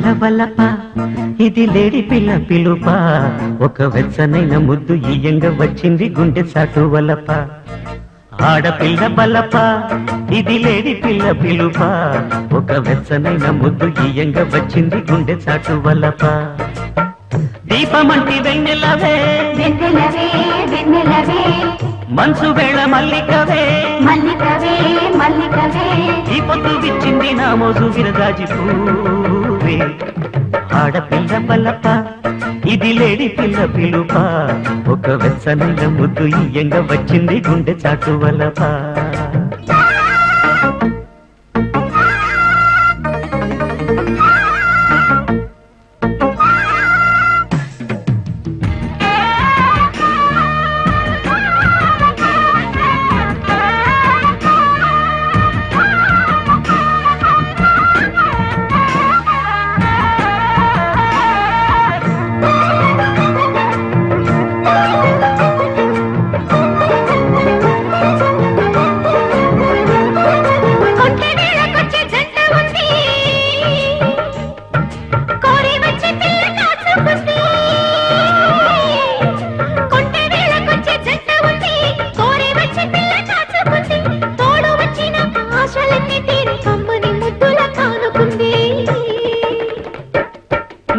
పిల్ల వల్లప ఇది లేడి పిల్ల పిలుప ఒక వెచ్చనైన ముద్దు ఈయంగా వచ్చింది గుండె చాటు వల్లప ఆడపిల్ల బల్లప ఇది లేడి పిల్ల పిలుప ఒక వెచ్చనైన ముద్దు ఈయంగా వచ్చింది గుండె చాటు వల్లప దీపమంటి వెన్నెలవే వెన్నెలవే వెన్నెలవే మనసు వేళ మల్లికవే మల్లికవే మల్లికవే ఈ పొద్దు విచ్చింది నా మోజు విరగాజి పూవే ఆడపిల్ల బల్లప ఇది లేడి పిల్ల పిలుప ఒక వెచ్చనైన ముద్దు ఈయంగా వచ్చింది గుండె చాటు వల్లప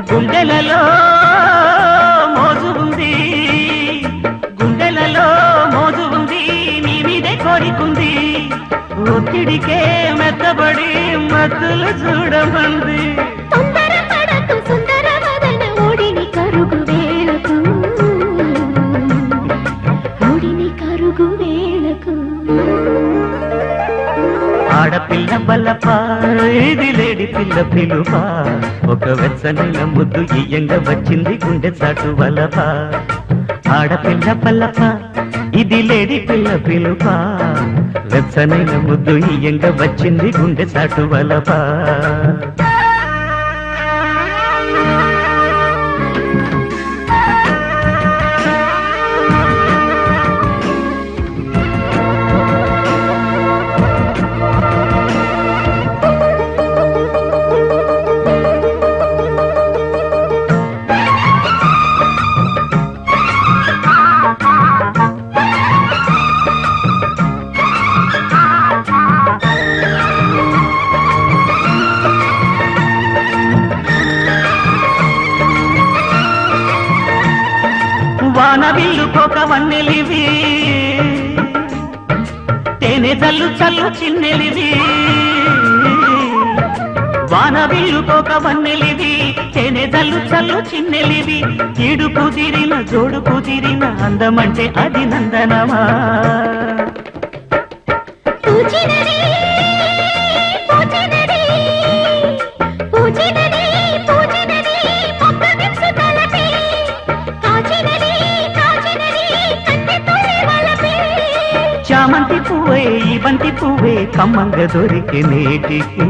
గుండెలలో మోజు ఉంది గుండెలలో మోజు ఉంది నీ మీదే కోరికుంది ఒత్తిడికే మెత్తబడి మత్తులు చూడమంది తొందరపడకు సుందర వదన ఓడిని కరుగు వేళకు ఓడిని కరుగు వేళకు ఆడపిల్ల బల్లప ఇది లేడి పిల్ల పిలుప ఒక వెచ్చనైన ముద్దు ఈయంగా వచ్చింది గుండె చాటు వల్లప ఆడపిల్ల బల్లప ఇది లేడి పిల్ల పిలుప వెచ్చనైన ముద్దు ఈయంగా వచ్చింది గుండె చాటు వల్లప వానవిల్లు కోక వన్నెలివి తేనె జల్లు చల్లు చిన్నెలివి వానవిల్లు కోక వన్నెలివి తేనె జల్లు చల్లు చిన్నెలివి ఈడు కుదిరిన జోడు కుదిరిన అందమంటే అది నందనమా చామంతి పువ్వే ఈ బంతి పువ్వే కమ్మంగా దొరికే నేటికి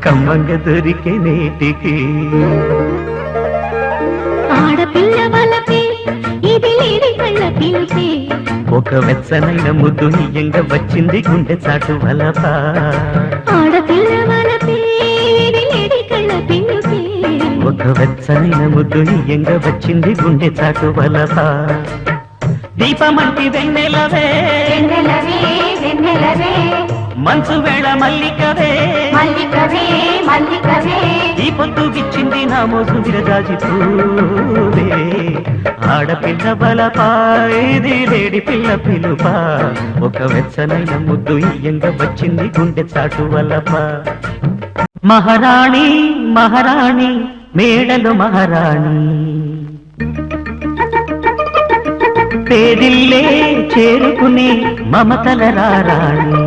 కమ్మంగా దొరికే నేటికి ఆడపిల్ల వలపే ఇది లేడి కళ్ళ పిలుపే ఒక వెచ్చనైన ముద్దు ఈయంగా వచ్చింది గుండె చాటు వల్లప ఆడపిల్ల వలపే ఇది లేడి కళ్ళ పిలుపే ఒక వెచ్చనైన ముద్దు ఈయంగా వచ్చింది గుండె చాటు వల్లప దీపమంటి వెన్నెలవే వెన్నెలవే వెన్నెలవే మనసు వేళ మల్లికవే మల్లికవే మల్లికవే ఈ పొద్దు విచ్చింది నా మోజు విరగాజి పూవే ఆడపిల్ల బలప ఇది లేడి పిల్ల పిలుప ఒక వెచ్చనైన ముద్దు ఈయంగా వచ్చింది గుండె చాటు వల్లప మహారాణి మహారాణి మేడలు మహారాణి పేదిల్లే చేరుకుని మమతల రారాణి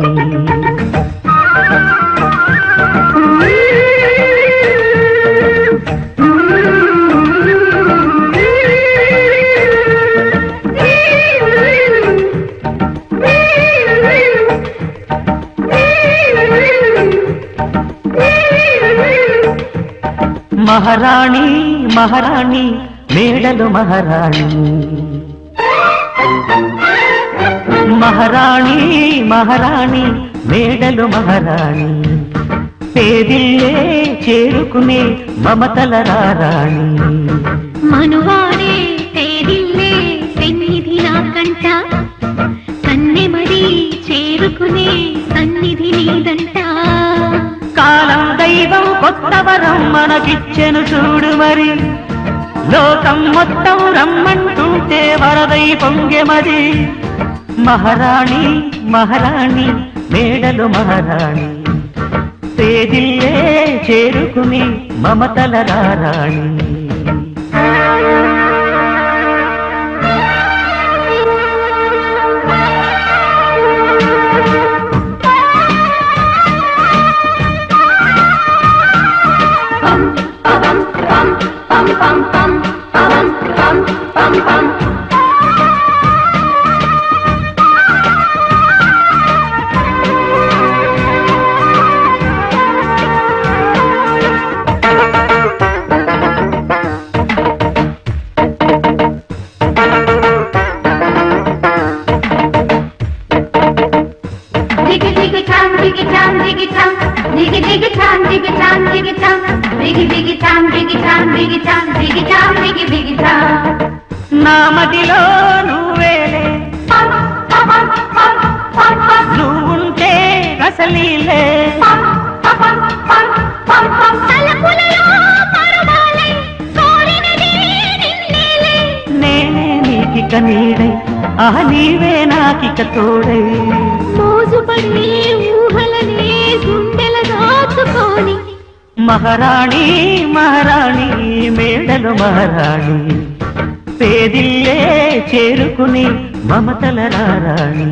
మహారాణి మహారాణి మేడలు మహారాణి మహారాణి మహారాణి మేడలు మహారాణి పేదిల్లే చేరుకునే మమతల రారాణి మనువాడే తేదిల్లే పెన్నిధి నాకంట కన్నెమడి చేరుకునే సన్నిధి నీదంట కాలం దైవం కొత్త వరం మనకిచ్చెను చూడు మరి లోకం మొత్తం రమ్మంటుంటే వరదై పొంగెమది మహారాణి మహారాణి మేడలు మహారాణి పేదిల్లే చేరుకుని మమతల రారాణి నా మదిలో నువ్వేలే నువ్వుంటే రసలీలే నేనే నీకిక నీడై నీవే నాకిక తోడై మోజుపడి ఊహలనే గుండెల దాచుకొని మహారాణి మహారాణి మేడలు మహారాణి పేదిల్లే చేరుకుని మమతల రారాణి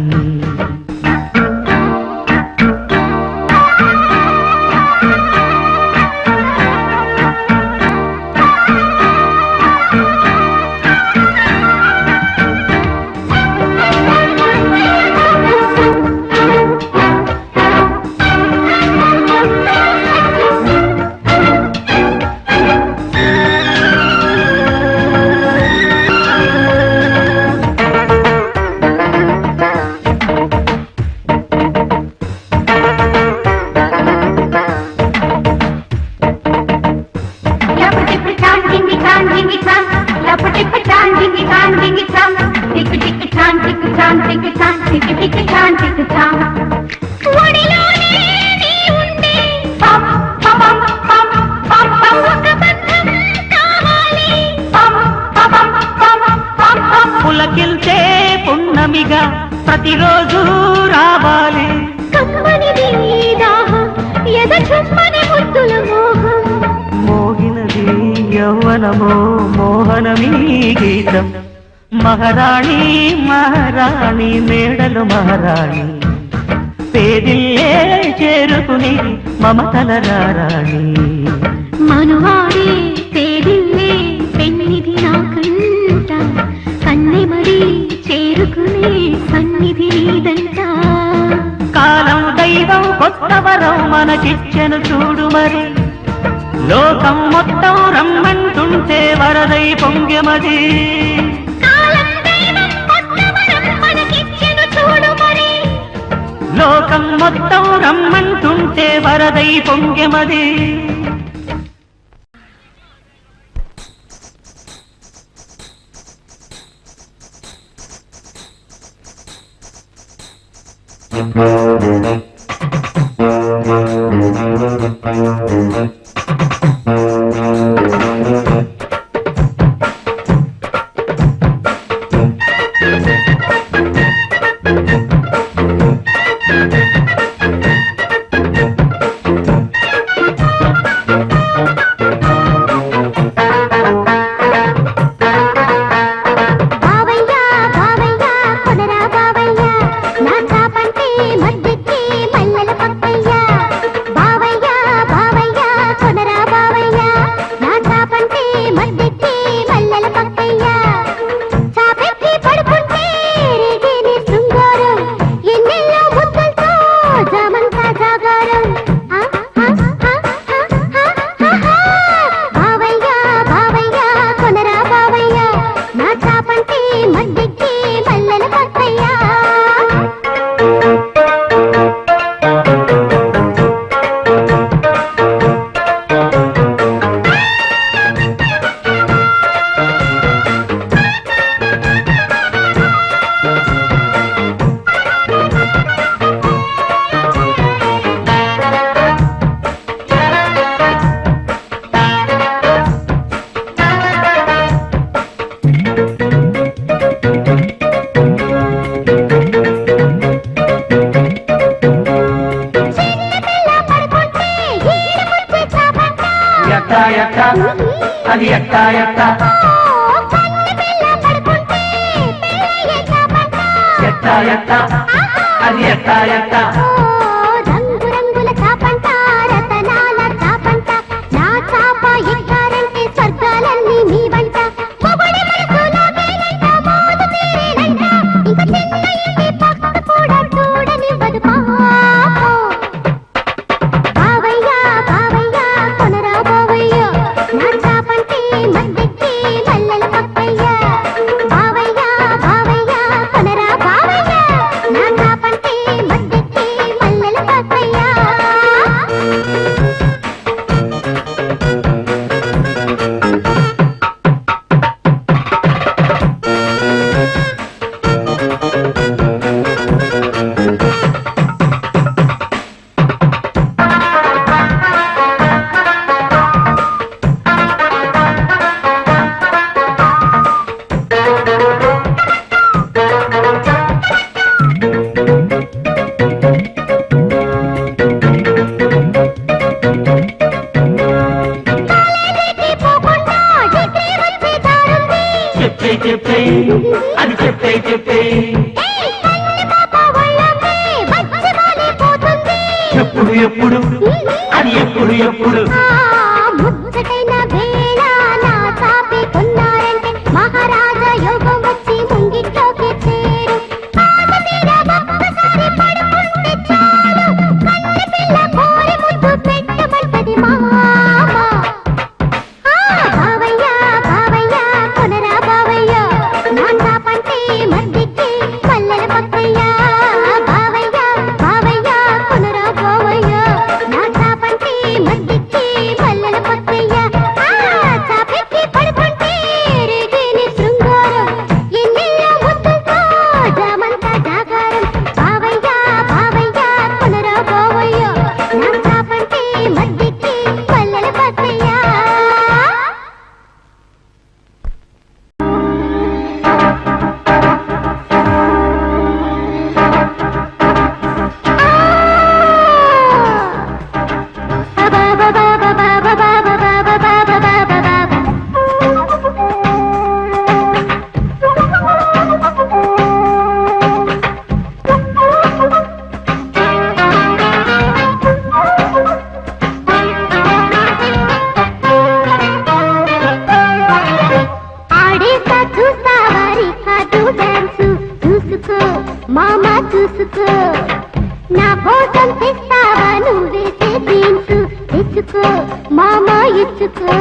పులకిల్చే పున్నమిగా ప్రతిరోజు రావాలి మోగినది యవ్వనమో మోహనమీ గీతం మహారాణి మహారాణి మేడలు మహారాణి పేదిల్లే చేరుకుని మమతల రారాణి మనువాడే పేదిల్లే పెన్నిధి నాకంట కన్నెమడి చేరుకునే సన్నిధి నీదంట కాలం దైవం కొత్త వరం మనకిచ్చెను చూడు మరి లోకం మొత్తం రమ్మంటుంటే వరదై పొంగెమది లోకం మొత్తం రమ్మంటుంటే వరదై పొంగెమది అది ఎట్టా ఎట్టా ఎట్టా ఎట్టా అది ఎట్టా ఎట్టా రంగు రంగుల చాపంట రతనాల చాపంట నా చాప ఎక్కారంటే స్వర్గాలన్నీ మీ వంట మొగుడి మనసులో వేలంట మోదు తీరేనంట ఇంక చిన్న ఇంటి పక్క కూడా చూడనివ్వదు పాపం బావయ్య బావయ్య కొనరా బావయ్య నా చాపంటే మద్దెక్కి మల్లెల పక్కయ్య బావయ్య బావయ్య కొనరా బావయ్య నా చాపంటే మద్దెక్కి మల్లెల పక్కయ్య చెప్పే చెప్పే అది చెప్పే చెప్పే ఎప్పుడు ఎప్పుడు అది ఎప్పుడు ఎప్పుడు ముచ్చటైన వేళ నా చాపి కొన్నారంటే మహారాజా యోగం వచ్చి ముంగిట్లోకి చేరు పాద మీద ఒక్కసారి పడుకుంటే చాలు కన్నె పిల్ల కోరి ముద్దు పెట్టమంటది మామ బావయ్య బావయ్య కొనరా బావయ్య నా చాపంటే మద్దెక్కి మల్లెల పక్కయ్య బావయ్య బావయ్య కొనరా బావయ్య నా చాపంటే మద్దెక్కి మల్లెల పక్కయ్య చాపెక్కి పడుకుంటే రేగిని శృంగారం ఎన్నెల్ల ముద్దుతో జామంతా జాగారం బావయ్య బావయ్య కొనరా బావయ్య నా చాపంటే మద్దెక్కి మల్లెల పక్కయ్య ఆడేసా చూస్తావా రికార్డు డాన్సు చూసుకో మామా చూసుకో నా కోసం తెస్తావా నువ్వేసే జీన్స్ తెచ్చుకో మామా ఇచ్చుకో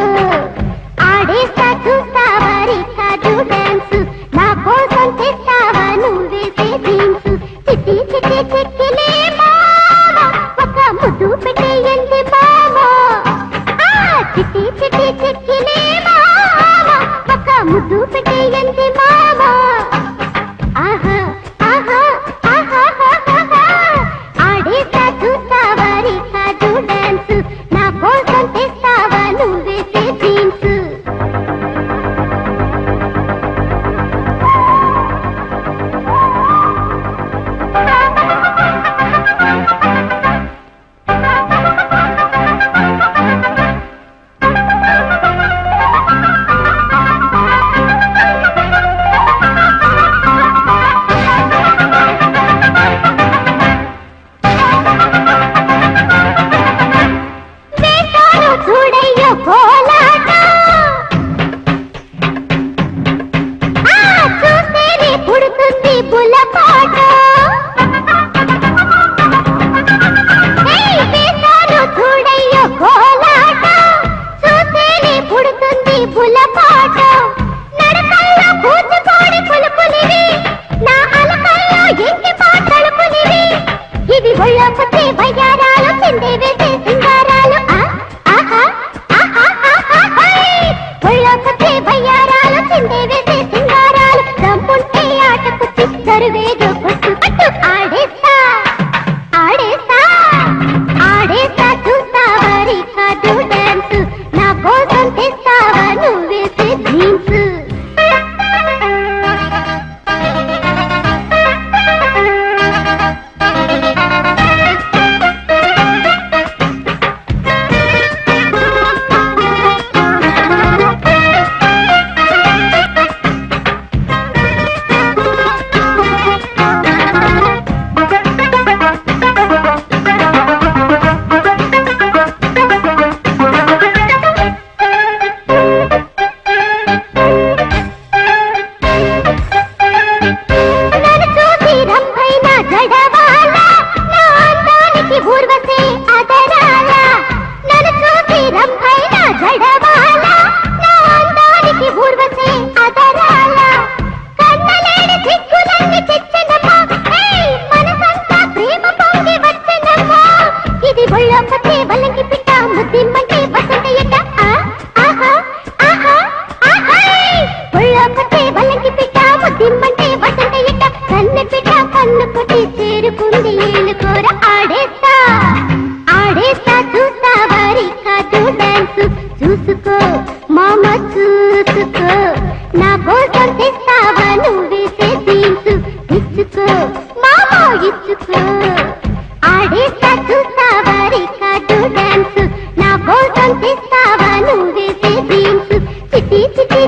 ఆడేసా చూస్తావా రికార్డు డాన్సు నా కోసం తెస్తావా నువ్వేసే జీన్స్ చిట్టి చిట్టి చిక్కిలే మామా ఒక ముద్దు పెట్టేయండి మామా చిట్టి చిట్టి చిక్కిలే మామా ఒక ముద్దు పెట్టేయండి మామా ఆహా ఆహా ఆహా ఆహా ఆడేసా చూస్తావా రికార్డు డాన్స్ నా కోసం తెస్తావా నువ్వేసే జీన్స్ వేసాను చూడయ్యో కోలాట చూస్తేనే పుడుతుంది బుల్లపాట వేసాను చూడయ్యో కోలాట చూస్తేనే పుడుతుంది బుల్లపాట నడకల్లో కూచిపూడి పులుపులివి నా అలకల్లో ఎంకి పాటలు పులివి ఇది ఒళ్ళొకతే వయ్యారాలు కిందే వేసే సింగారాలు ఆహా ఆహా ఆహా ఒళ్ళొకతే వయ్యారాలు కిందే వేసే సింగారాలు దమ్ముంటే ఆటకు చిత్తరు వేదు కొట్టు పట్టు ఆడేస్తా ఆడేస్తా ఆడేస్తా చూస్తావా రికార్డు డాన్స్ నా కోసం తెస్తావా నువ్వేసే జీన్స్ కోసం తెస్తావా నువ్వేసే జీన్స్ ఇచ్చుకో మామా ఇచ్చుకో ఆడేస్తా చూస్తావా రికార్డు డాన్స్ నా కోసం తెస్తావా నువ్వేసే జీన్స్ చిటి చిటి